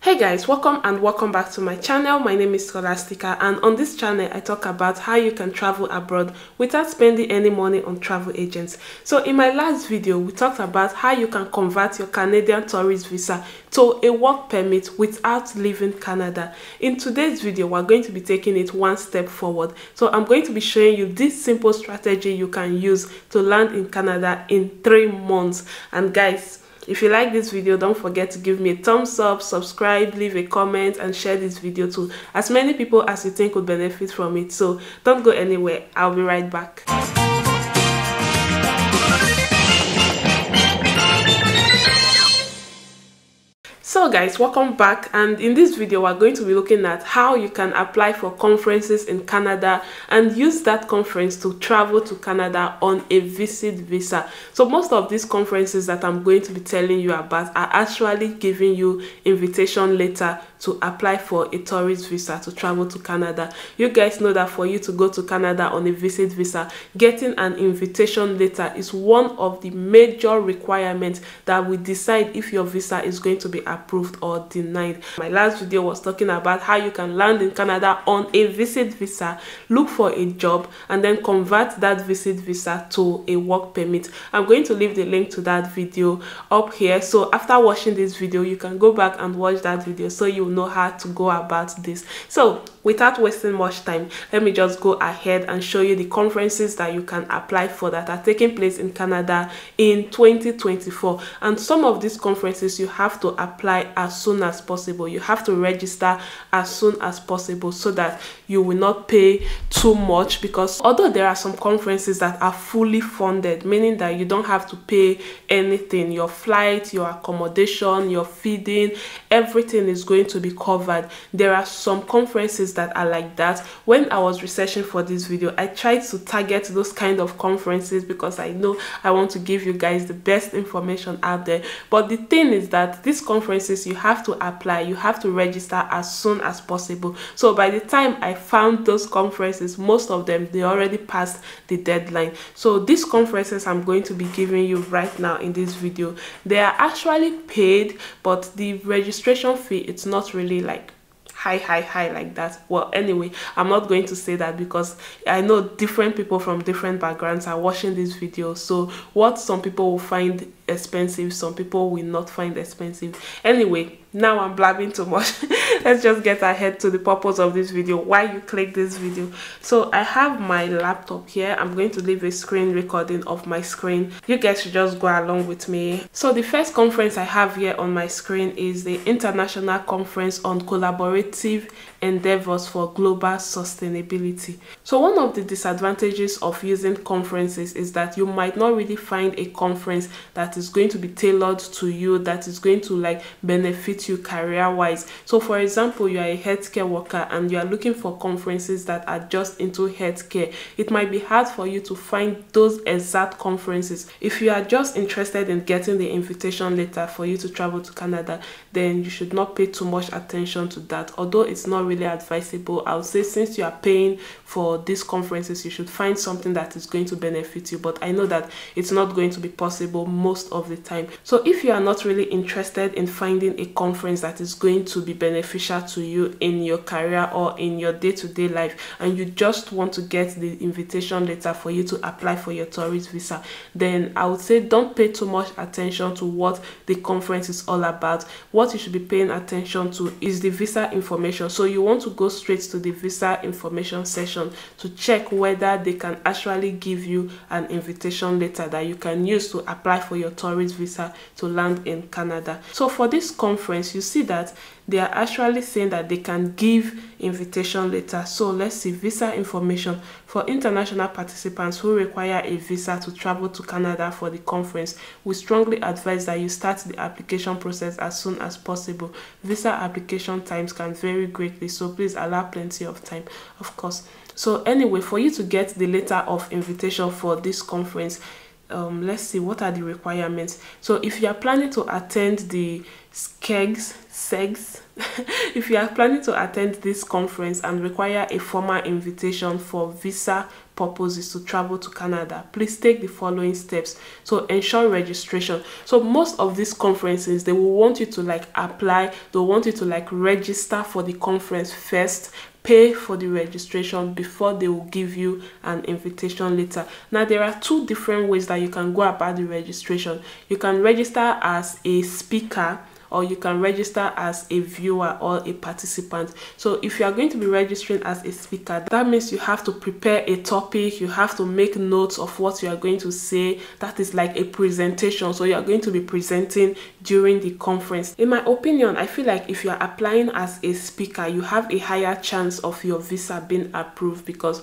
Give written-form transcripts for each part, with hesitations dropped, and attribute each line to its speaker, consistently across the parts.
Speaker 1: Hey guys, welcome back to my channel. My name is Scholastica, and on this channel I talk about how you can travel abroad without spending any money on travel agents. So in my last video we talked about how you can convert your Canadian tourist visa to a work permit without leaving Canada. In today's video we're going to be taking it one step forward. So I'm going to be showing you this simple strategy you can use to land in Canada in 3 months. And guys, if you like this video, don't forget to give me a thumbs up, subscribe, leave a comment, and share this video to as many people as you think would benefit from it. So don't go anywhere. I'll be right back. So guys, welcome back, and in this video we're going to be looking at how you can apply for conferences in Canada and use that conference to travel to Canada on a visit visa. So most of these conferences that I'm going to be telling you about are actually giving you invitation letter to apply for a tourist visa to travel to Canada. You guys know that for you to go to Canada on a visit visa, getting an invitation letter is one of the major requirements that will decide if your visa is going to be approved or denied. My last video was talking about how you can land in Canada on a visit visa, look for a job, and then convert that visit visa to a work permit. I'm going to leave the link to that video up here, so after watching this video you can go back and watch that video so you know how to go about this. So without wasting much time, let me just go ahead and show you the conferences that you can apply for that are taking place in Canada in 2024. And some of these conferences you have to apply as soon as possible. You have to register as soon as possible so that you will not pay too much, because although there are some conferences that are fully funded, meaning that you don't have to pay anything, your flight, your accommodation, your feeding, everything is going to be covered. There are some conferences that are like that. When I was researching for this video, I tried to target those kind of conferences because I know I want to give you guys the best information out there. But the thing is that these conferences, you have to apply, you have to register as soon as possible. So by the time I found those conferences, most of them, they already passed the deadline. So these conferences I'm going to be giving you right now in this video, they are actually paid, but the registration fee, it's not really like high like that. Well, anyway, I'm not going to say that because I know different people from different backgrounds are watching this video. So what some people will find expensive, some people will not find expensive. Anyway, now I'm blabbing too much. Let's just get ahead to the purpose of this video, why you click this video. So I have my laptop here. I'm going to leave a screen recording of my screen. You guys should just go along with me. So the first conference I have here on my screen is the International Conference on Collaborative Endeavors for Global Sustainability. So one of the disadvantages of using conferences is that you might not really find a conference that is going to be tailored to you, that is going to like benefit you career wise. So for example, you are a healthcare worker and you are looking for conferences that are just into healthcare. It might be hard for you to find those exact conferences. If you are just interested in getting the invitation letter for you to travel to Canada, then you should not pay too much attention to that. Although it's not really advisable, I would say since you are paying for these conferences, you should find something that is going to benefit you. But I know that it's not going to be possible most of the time. So if you are not really interested in finding a conference that is going to be beneficial to you in your career or in your day-to-day life, and you just want to get the invitation letter for you to apply for your tourist visa, then I would say don't pay too much attention to what the conference is all about. What you should be paying attention to is the visa information. So you want to go straight to the visa information section to check whether they can actually give you an invitation letter that you can use to apply for your tourist visa to land in Canada. So for this conference, you see that they are actually saying that they can give invitation letter. So let's see, visa information for international participants who require a visa to travel to Canada for the conference. We strongly advise that you start the application process as soon as possible. Visa application times can vary greatly, so please allow plenty of time, of course. So anyway, for you to get the letter of invitation for this conference, let's see, what are the requirements. So if you are planning to attend the SEGS, if you are planning to attend this conference and require a formal invitation for visa purposes to travel to Canada, please take the following steps. So ensure registration. So most of these conferences, they will want you to like apply, they'll want you to like register for the conference first, pay for the registration before they will give you an invitation letter. Now there are two different ways that you can go about the registration. You can register as a speaker, or you can register as a viewer or a participant. So if you are going to be registering as a speaker, that means you have to prepare a topic, you have to make notes of what you are going to say. That is like a presentation. So you are going to be presenting during the conference. In my opinion, I feel like if you are applying as a speaker, you have a higher chance of your visa being approved, because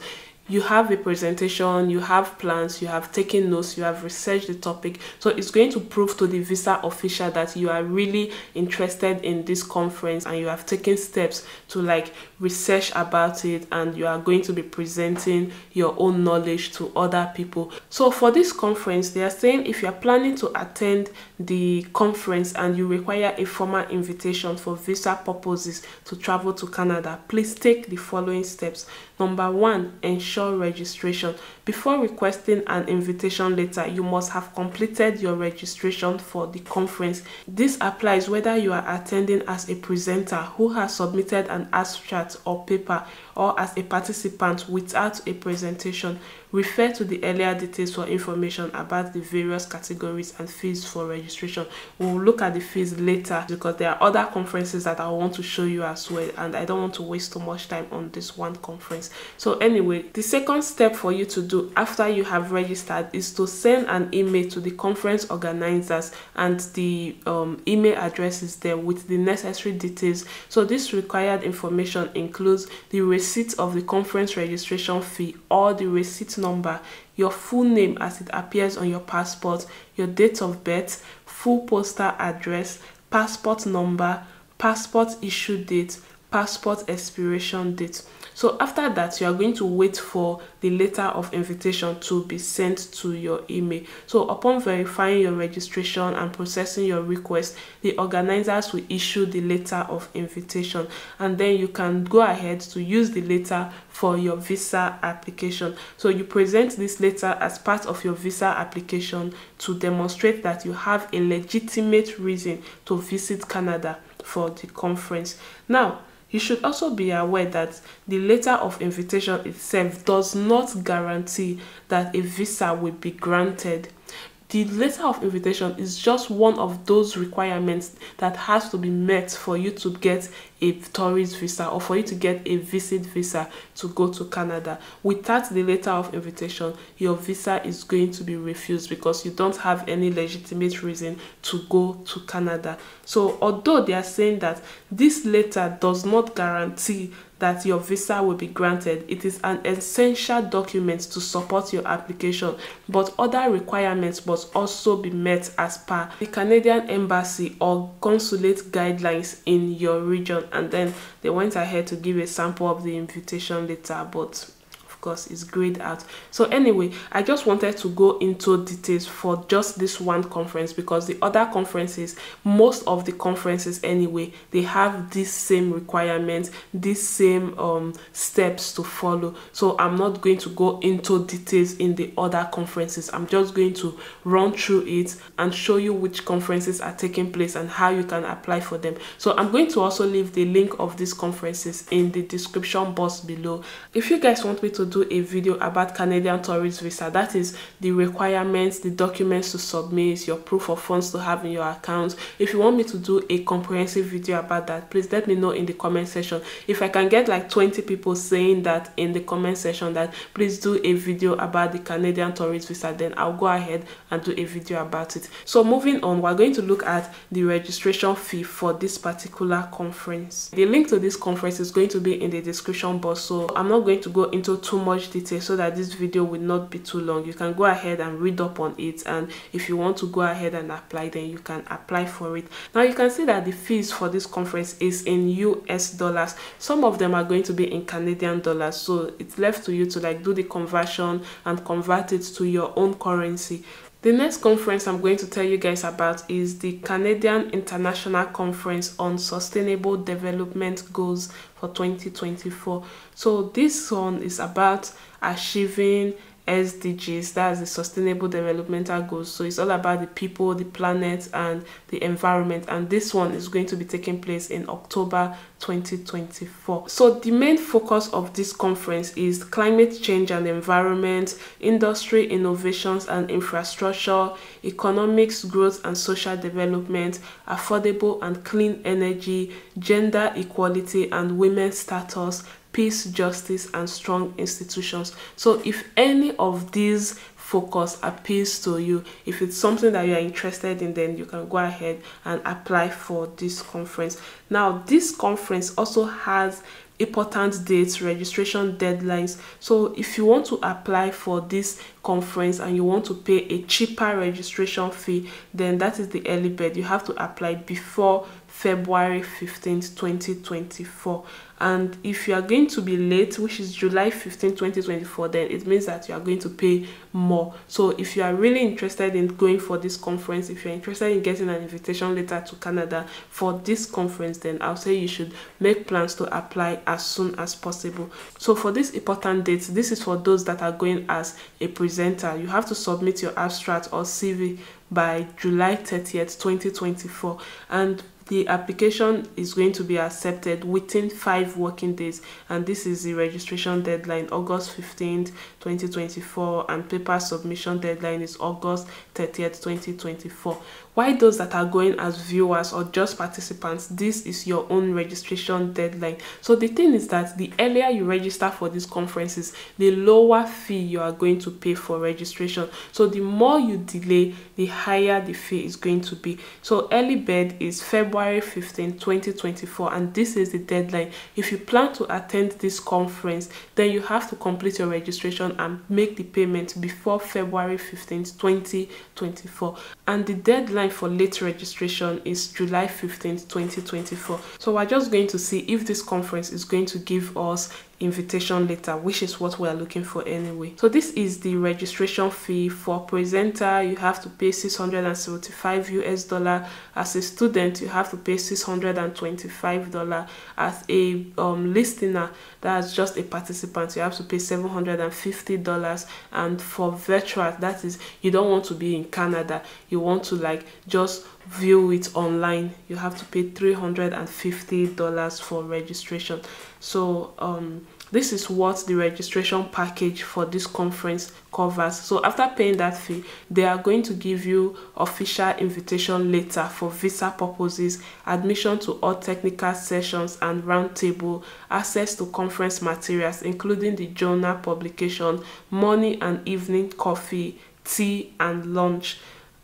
Speaker 1: you have a presentation, you have plans, you have taken notes, you have researched the topic. So it's going to prove to the visa official that you are really interested in this conference and you have taken steps to like research about it, and you are going to be presenting your own knowledge to other people. So for this conference, they are saying if you are planning to attend the conference and you require a formal invitation for visa purposes to travel to Canada, please take the following steps. Number one, ensure registration. Before requesting an invitation letter, you must have completed your registration for the conference. This applies whether you are attending as a presenter who has submitted an abstract or paper, or as a participant without a presentation. Refer to the earlier details for information about the various categories and fees for registration. We'll look at the fees later because there are other conferences that I want to show you as well, and I don't want to waste too much time on this one conference. So anyway, the second step for you to do after you have registered is to send an email to the conference organizers, and the email address is there with the necessary details. So this required information includes the receipt of the conference registration fee or the receipt number, your full name as it appears on your passport, your date of birth, full postal address, passport number, passport issue date, passport expiration date. So after that, you are going to wait for the letter of invitation to be sent to your email. So upon verifying your registration and processing your request, the organizers will issue the letter of invitation, and then you can go ahead to use the letter for your visa application. So you present this letter as part of your visa application to demonstrate that you have a legitimate reason to visit Canada for the conference. Now, you should also be aware that the letter of invitation itself does not guarantee that a visa will be granted. The letter of invitation is just one of those requirements that has to be met for you to get a tourist visa or for you to get a visit visa to go to Canada. Without the letter of invitation, your visa is going to be refused because you don't have any legitimate reason to go to Canada. So although they are saying that this letter does not guarantee that your visa will be granted, it is an essential document to support your application, but other requirements must also be met as per the Canadian Embassy or consulate guidelines in your region. And then they went ahead to give a sample of the invitation letter, but of course it's grayed out. So anyway, I just wanted to go into details for just this one conference, because the other conferences, most of the conferences anyway, they have this same requirements, these same steps to follow. So I'm not going to go into details in the other conferences. I'm just going to run through it and show you which conferences are taking place and how you can apply for them. So I'm going to also leave the link of these conferences in the description box below. If you guys want me to do a video about Canadian tourist visa, that is the requirements, the documents to submit, your proof of funds to have in your account, if you want me to do a comprehensive video about that, please let me know in the comment section. If I can get like 20 people saying that in the comment section that please do a video about the Canadian tourist visa, then I'll go ahead and do a video about it. So moving on, we're going to look at the registration fee for this particular conference. The link to this conference is going to be in the description box, so I'm not going to go into too much detail so that this video will not be too long. You can go ahead and read up on it, and if you want to go ahead and apply, then you can apply for it. Now you can see that the fees for this conference is in US dollars. Some of them are going to be in Canadian dollars, so it's left to you to like do the conversion and convert it to your own currency. The next conference I'm going to tell you guys about is the Canadian International Conference on Sustainable Development Goals for 2024. So this one is about achieving SDGs, that's the Sustainable Developmental Goals. So it's all about the people, the planet, and the environment. And this one is going to be taking place in October 2024. So the main focus of this conference is climate change and environment, industry innovations and infrastructure, economics growth and social development, affordable and clean energy, gender equality and women's status, peace, justice, and strong institutions. So if any of these focus appeals to you, if it's something that you are interested in, then you can go ahead and apply for this conference. Now, this conference also has important dates, registration deadlines. So if you want to apply for this conference and you want to pay a cheaper registration fee, then that is the early bird. You have to apply before February 15th, 2024. And if you are going to be late, which is July 15, 2024, then it means that you are going to pay more. So if you are really interested in going for this conference, if you're interested in getting an invitation letter to Canada for this conference, then I'll say you should make plans to apply as soon as possible. So for this important date, this is for those that are going as a presenter. You have to submit your abstract or CV by July 30th, 2024. And the application is going to be accepted within 5 working days, and this is the registration deadline, August 15th, 2024, and paper submission deadline is August 30th, 2024. Why those that are going as viewers or just participants, this is your own registration deadline. So the thing is that the earlier you register for these conferences, the lower fee you are going to pay for registration. So the more you delay, the higher the fee is going to be. So early bird is February 15, 2024, and this is the deadline. If you plan to attend this conference, then you have to complete your registration and make the payment before February 15th, 2024. And the deadline for late registration is July 15th, 2024. So we're just going to see if this conference is going to give us invitation letter, which is what we are looking for anyway. So this is the registration fee. For presenter, you have to pay $675 US. As a student, you have to pay $625. As a listener, that's just a participant, you have to pay $750. And for virtual, that is, you don't want to be in Canada, you want to like just view it online, you have to pay $350 for registration. So this is what the registration package for this conference covers. So after paying that fee, they are going to give you official invitation letter for visa purposes, admission to all technical sessions and roundtable, access to conference materials including the journal publication, morning and evening coffee, tea and lunch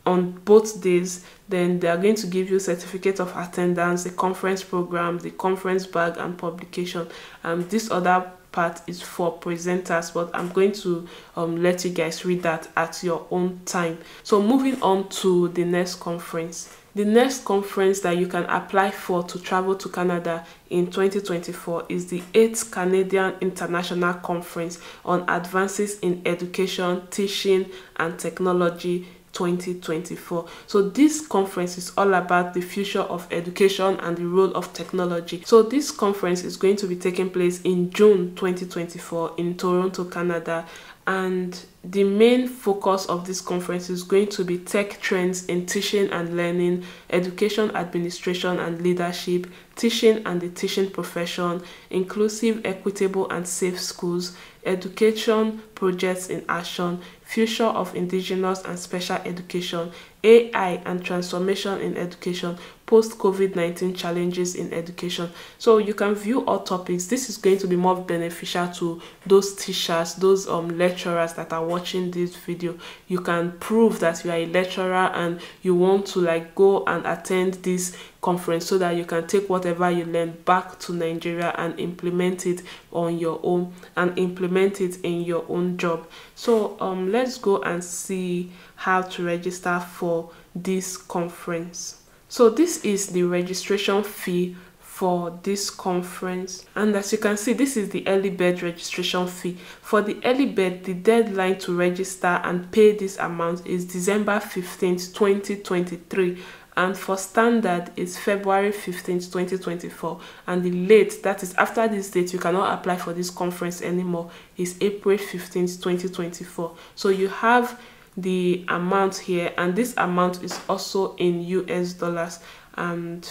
Speaker 1: on both days. Then they are going to give you certificate of attendance, the conference program, the conference bag and publication. This other part is for presenters, but I'm going to let you guys read that at your own time. So moving on to the next conference. The next conference that you can apply for to travel to Canada in 2024 is the 8th Canadian International Conference on Advances in Education, Teaching and Technology 2024. So this conference is all about the future of education and the role of technology. So this conference is going to be taking place in June 2024 in Toronto, Canada, and the main focus of this conference is going to be tech trends in teaching and learning, education administration and leadership, teaching and the teaching profession, inclusive, equitable and safe schools, education projects in action, future of indigenous and special education, AI and transformation in education, post-COVID-19 challenges in education. So you can view all topics. This is going to be more beneficial to those teachers, those lecturers that are watching this video. You can prove that you are a lecturer and you want to like go and attend this conference so that you can take whatever you learn back to Nigeria and implement it on your own and implement it in your own job. So let's go and see how to register for this conference. So this is the registration fee for this conference. And as you can see, this is the early bird registration fee. For the early bird, the deadline to register and pay this amount is December 15th, 2023. And for standard is February 15th, 2024. And the late, that is after this date, you cannot apply for this conference anymore, is April 15th, 2024. So you have the amount here, and this amount is also in US dollars. And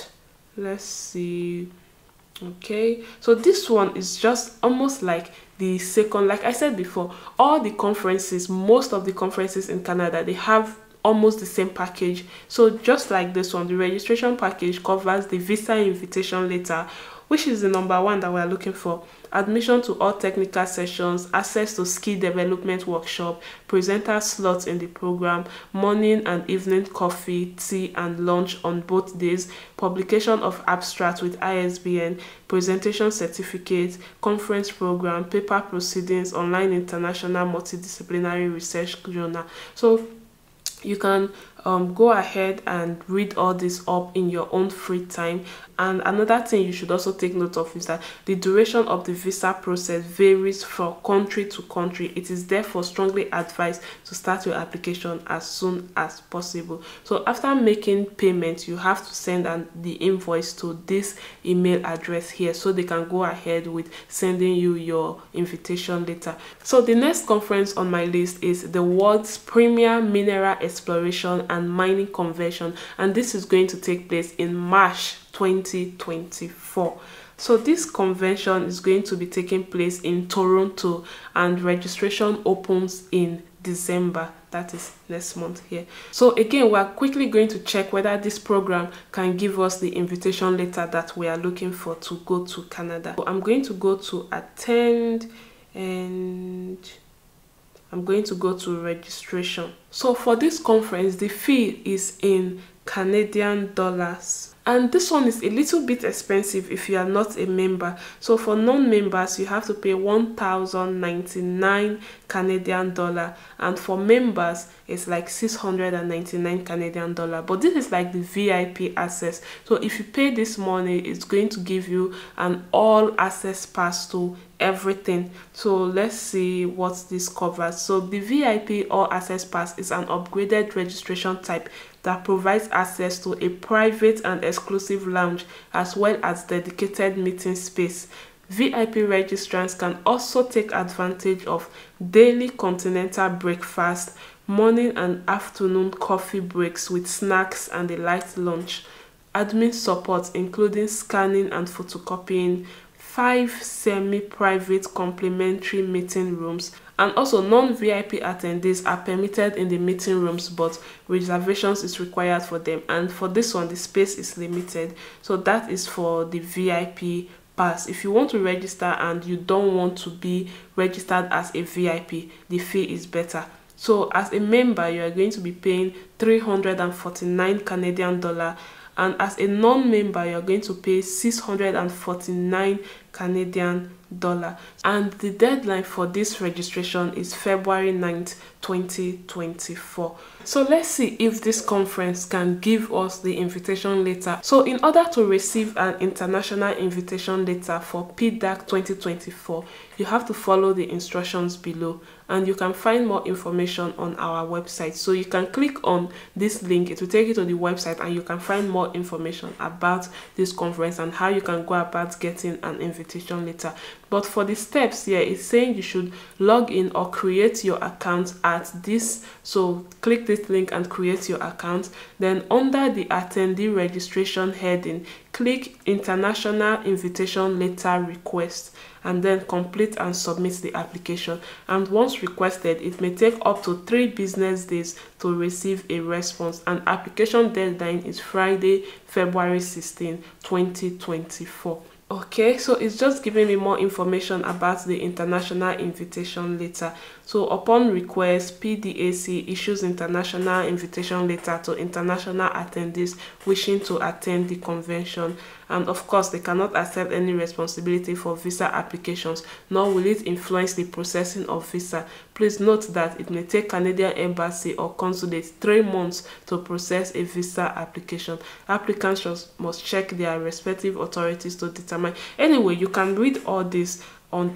Speaker 1: let's see. Okay, so this one is just almost like the second, like I said before, all the conferences, most of the conferences in Canada, they have almost the same package. So just like this one, the registration package covers the visa invitation letter, which is the number one that we're looking for, admission to all technical sessions, access to skill development workshop, presenter slots in the program, morning and evening coffee, tea and lunch on both days, publication of abstract with ISBN, presentation certificate, conference program, paper proceedings, online international multidisciplinary research journal. So you can go ahead and read all this up in your own free time. And another thing you should also take note of is that the duration of the visa process varies from country to country. It is therefore strongly advised to start your application as soon as possible. So after making payment, you have to send the invoice to this email address here, so they can go ahead with sending you your invitation letter. So the next conference on my list is the world's premier mineral exploration and mining convention, and this is going to take place in March 2024. So this convention is going to be taking place in Toronto, and registration opens in December, that is next month here. So again, we're quickly going to check whether this program can give us the invitation letter that we are looking for to go to Canada. So I'm going to go to attend, and I'm going to go to registration. So for this conference, the fee is in Canadian dollars. And this one is a little bit expensive if you are not a member. So for non-members, you have to pay 1,099 Canadian dollar, and for members it's like 699 Canadian dollar. But this is like the VIP access. So if you pay this money, it's going to give you an all access pass to everything. So let's see what this covers. So the VIP all access pass is an upgraded registration type that provides access to a private and exclusive lounge as well as dedicated meeting space. VIP registrants can also take advantage of daily continental breakfast, morning and afternoon coffee breaks with snacks and a light lunch, admin support including scanning and photocopying, 5 semi-private complimentary meeting rooms, and also non-VIP attendees are permitted in the meeting rooms, but reservations is required for them. And for this one, the space is limited. So that is for the VIP pass. If you want to register and you don't want to be registered as a VIP, the fee is better. So as a member, you are going to be paying 349 Canadian dollar, and as a non-member, you're going to pay 649 Canadian dollar. And the deadline for this registration is February 9th, 2024. So let's see if this conference can give us the invitation letter. So in order to receive an international invitation letter for PDAC 2024, you have to follow the instructions below, and you can find more information on our website. So you can click on this link, it will take you to the website, and you can find more information about this conference and how you can go about getting an invitation letter. But for the steps here, it's saying you should log in or create your account at this. So click this link and create your account. Then under the attendee registration heading, click International Invitation Letter Request, and then complete and submit the application. And once requested, it may take up to 3 business days to receive a response. And application deadline is Friday, February 16, 2024. Okay, so it's just giving me more information about the international invitation letter. So upon request, PDAC issues international invitation letter to international attendees wishing to attend the convention. and of course they cannot accept any responsibility for visa applications, nor will it influence the processing of visa. Please note that it may take Canadian embassy or consulate 3 months to process a visa application. Applicants must check their respective authorities to determine. Anyway, you can read all this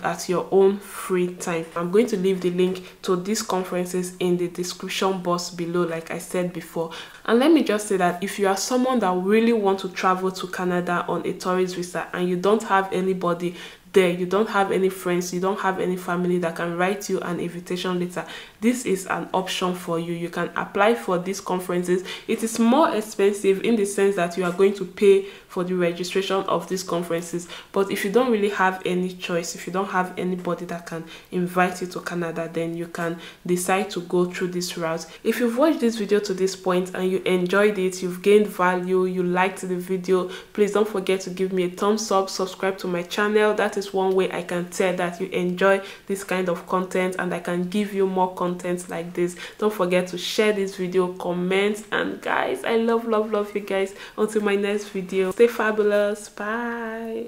Speaker 1: at your own free time. I'm going to leave the link to these conferences in the description box below, like I said before. And let me just say that if you are someone that really want to travel to Canada on a tourist visa and you don't have anybody there, you don't have any friends, you don't have any family that can write you an invitation letter, this is an option for you. You can apply for these conferences. It is more expensive in the sense that you are going to pay for the registration of these conferences, but if you don't really have any choice, if you don't have anybody that can invite you to Canada, then you can decide to go through this route. If you've watched this video to this point and you enjoyed it, you've gained value, you liked the video, please don't forget to give me a thumbs up, subscribe to my channel. That is one way I can tell that you enjoy this kind of content and I can give you more content like this. Don't forget to share this video, comment, and guys, I love you guys. Until my next video, stay fabulous. Bye.